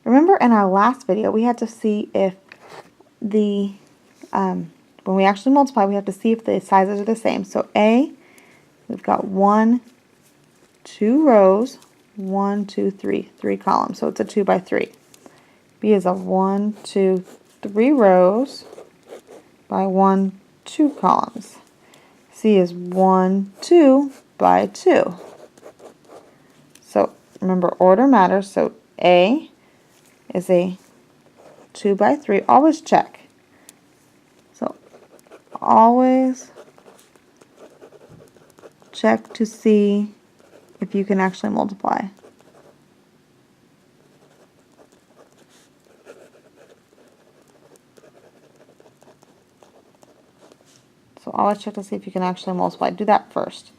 Remember in our last video, we had to see if the, when we actually multiply, we have to see if the sizes are the same. So A, we've got 1, 2 rows, 1, 2, 3, 3 columns. So it's a 2 by 3. B is a 1, 2, 3 rows by 1, 2 columns. C is 1, 2 by 2. So remember, order matters. So A is a 2 by 3. Always check. So always check to see if you can actually multiply. So always check to see if you can actually multiply. Do that first.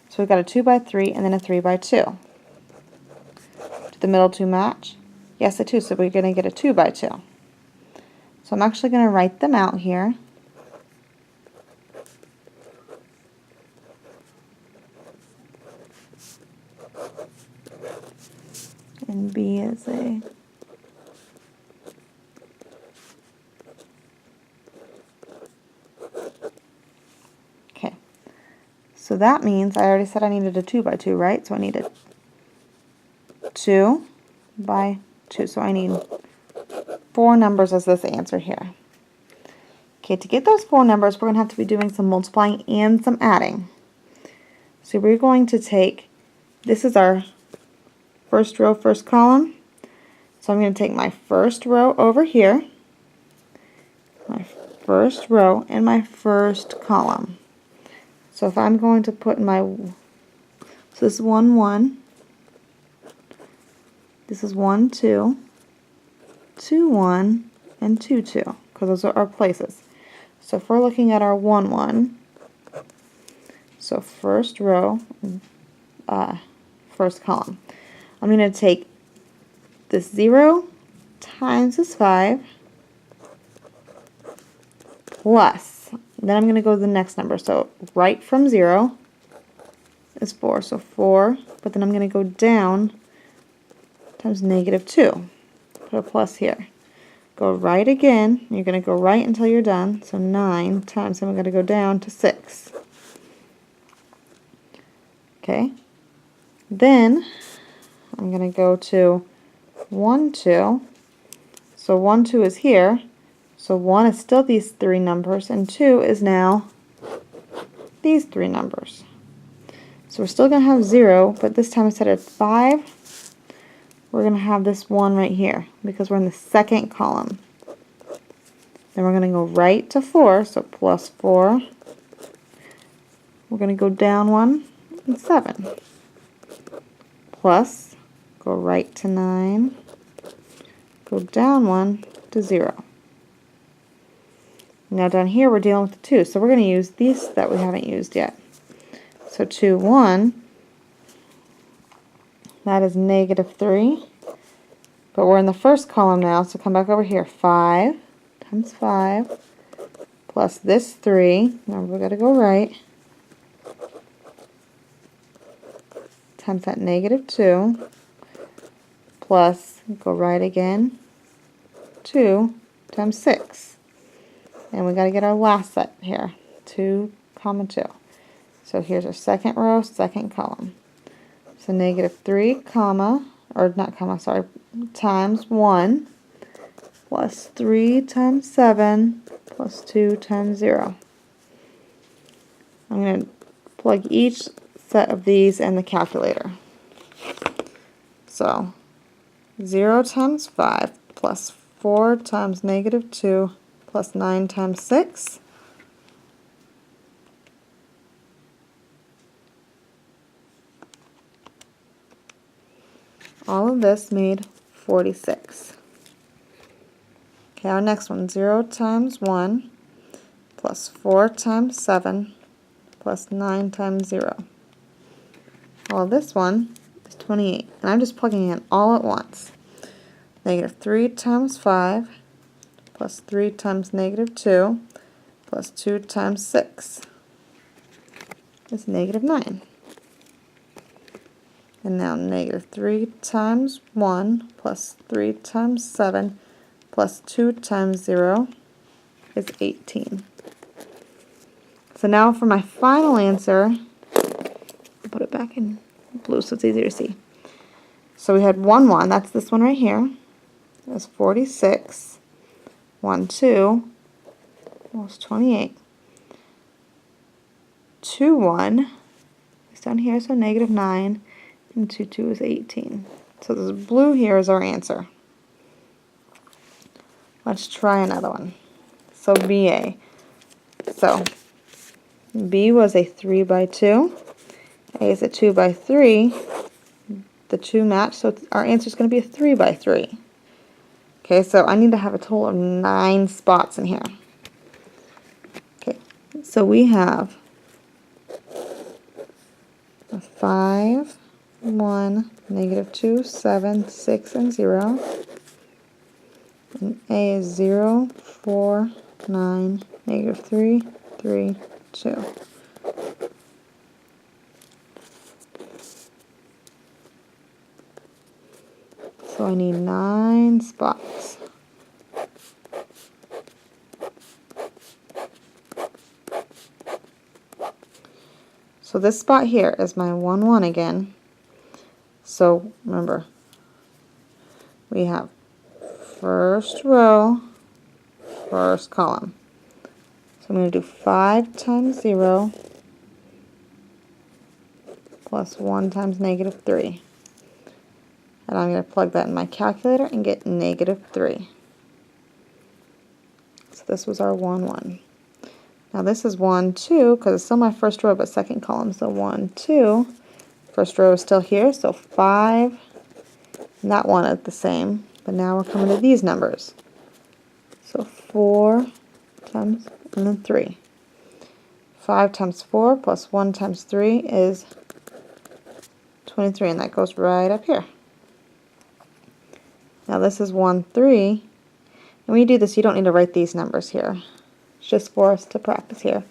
So we've got a 2 by 3 and then a 3 by 2. Do the middle two match? Yes, they do. So we're going to get a 2 by 2. So I'm actually going to write them out here. And B is a so that means I already said I needed a 2 by 2, right? So I needed 2 by 2. So I need 4 numbers as this answer here. Okay, to get those 4 numbers, we're going to have to be doing some multiplying and some adding. So we're going to take, this is our first row, first column. So I'm going to take my first row over here, my first row, and my first column. So if I'm going to put in my, so this is 1, 1, this is 1, 2, 2, 1, and 2, 2, because those are our places. So if we're looking at our 1, 1, so first row, first column, I'm going to take this 0 times this 5 plus, then I'm going to go to the next number. So right from 0 is 4. So 4, but then I'm going to go down times -2. Put a plus here. Go right again. You're going to go right until you're done. So 9 times, I'm going to go down to 6. Okay. Then I'm going to go to 1, 2. So 1, 2 is here. So 1 is still these 3 numbers, and 2 is now these 3 numbers. So we're still going to have 0, but this time instead of 5, we're going to have this 1 right here, because we're in the second column. Then we're going to go right to 4, so plus 4. We're going to go down 1 and 7. Plus, go right to 9, go down 1 to 0. Now down here we're dealing with the 2, so we're going to use these that we haven't used yet. So 2, 1, that is -3, but we're in the first column now, so come back over here. 5 times 5 plus this 3, remember we've got to go right, times that -2, plus, go right again, 2 times 6. And we got to get our last set here, 2, 2. So here's our second row, second column. So -3, comma, or not comma, sorry, times 1 plus 3 times 7 plus 2 times 0. I'm going to plug each set of these in the calculator. So 0 times 5 plus 4 times -2 plus 9 times 6. All of this made 46. Okay, our next one, 0 times 1 plus 4 times 7 plus 9 times 0. Well, this one is 28, and I'm just plugging in all at once. -3 times 5 plus 3 times -2 plus 2 times 6 is -9. And now negative 3 times 1 plus 3 times 7 plus 2 times 0 is 18. So now for my final answer, I'll put it back in blue so it's easier to see. So we had 1, 1, that's this one right here. That's 46. 1, 2 was 28. 2, 1 is down here, so negative 9. And 2, 2 is 18. So this blue here is our answer. Let's try another one. So BA. So B was a 3 by 2. A is a 2 by 3. The 2 match, so our answer is going to be a 3 by 3. Okay, so I need to have a total of 9 spots in here. Okay, so we have a 5, 1, negative 2, 7, 6, and 0. And A is 0, 4, 9, negative 3, 3, 2. So I need 9 spots. So this spot here is my 1, 1 again. So remember, we have first row, first column. So I'm going to do 5 times 0 plus 1 times negative 3. And I'm going to plug that in my calculator and get negative 3. So this was our 1, 1. Now this is 1, 2, because it's still my first row but second column. So 1, 2. First row is still here, so 5. And that one is the same. But now we're coming to these numbers. So 4 times, and then 3. 5 times 4 plus 1 times 3 is 23, and that goes right up here. Now this is 1, 3. And when you do this, you don't need to write these numbers here. It's just for us to practice here.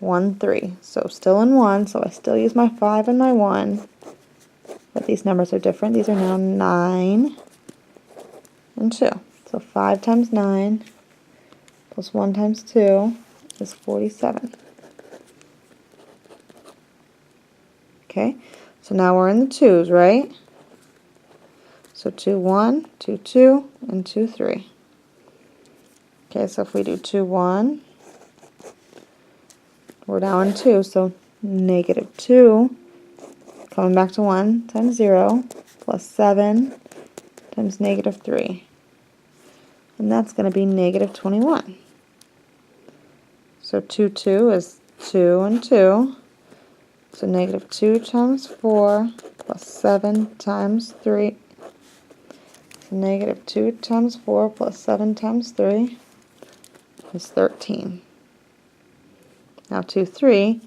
1, 3. So still in 1, so I still use my 5 and my 1. But these numbers are different. These are now 9 and 2. So 5 times 9 plus 1 times 2 is 47. Okay, so now we're in the 2's, right? So 2, 1, 2, 2, and 2, 3. Okay, so if we do 2, 1, we're down in 2, so negative 2, coming back to 1 times 0, plus 7 times negative 3. And that's going to be negative 21. So 2, 2 is 2 and 2. So negative 2 times 4 plus 7 times 3. So negative 2 times 4 plus 7 times 3 is 13. Now 2, 3,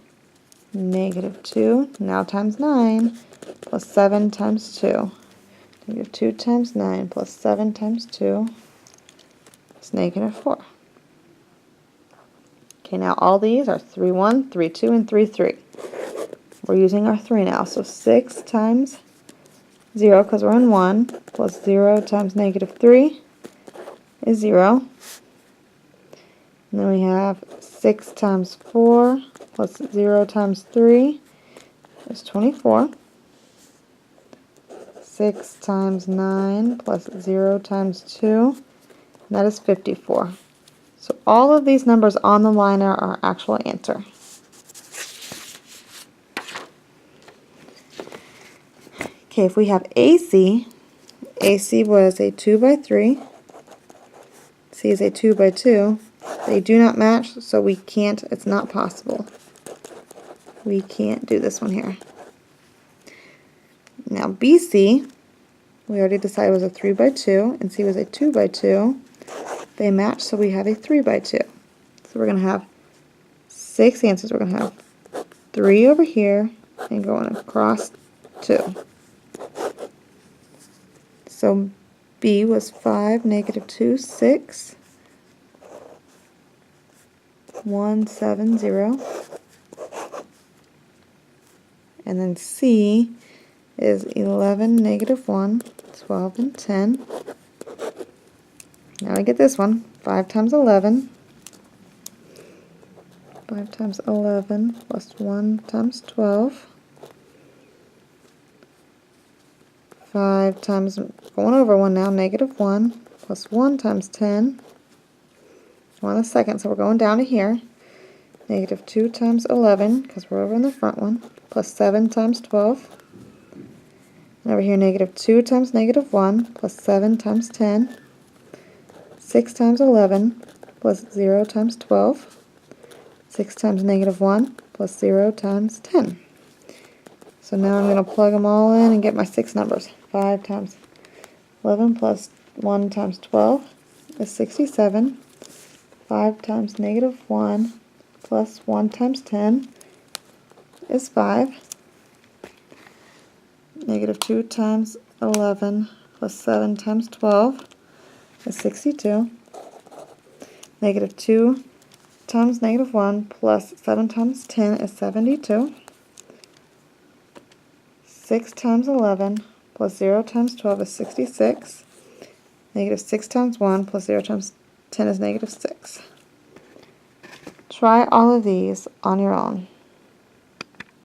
negative 2, now times 9, plus 7 times 2. Negative 2 times 9 plus 7 times 2 is negative 4. Okay, now all these are 3, 1, 3, 2, and 3, 3. We're using our 3 now, so 6 times 0, because we're in 1, plus 0 times negative 3 is 0. And then we have 6 times 4 plus 0 times 3 is 24. 6 times 9 plus 0 times 2, and that is 54. So all of these numbers on the line are our actual answer. Okay, if we have AC, AC was a 2 by 3, C is a 2 by 2. They do not match, so we can't, it's not possible. We can't do this one here. Now BC, we already decided was a 3 by 2, and C was a 2 by 2. They match, so we have a 3 by 2. So we're going to have 6 answers. We're going to have 3 over here, and going across 2. So B was 5, negative 2, 6, 1, 7, 0. And then C is 11, negative 1, 12, and 10. Now I get this one. 5 times 11. 5 times 11 plus 1 times 12. 5 times, going over 1 now, negative 1 plus 1 times 10. We're on the second, so we're going down to here. Negative 2 times 11, because we're over in the front one, plus 7 times 12. And over here, negative 2 times negative 1 plus 7 times 10. 6 times 11 plus 0 times 12. 6 times negative 1 plus 0 times 10. So now I'm going to plug them all in and get my 6 numbers. 5 times 11 plus 1 times 12 is 67. 5 times negative 1 plus 1 times 10 is 5. Negative 2 times 11 plus 7 times 12 is 62. Negative 2 times negative 1 plus 7 times 10 is 72. 6 times 11 plus 0 times 12 is 66. Negative 6 times 1 plus 0 times 10 is negative 6. Try all of these on your own.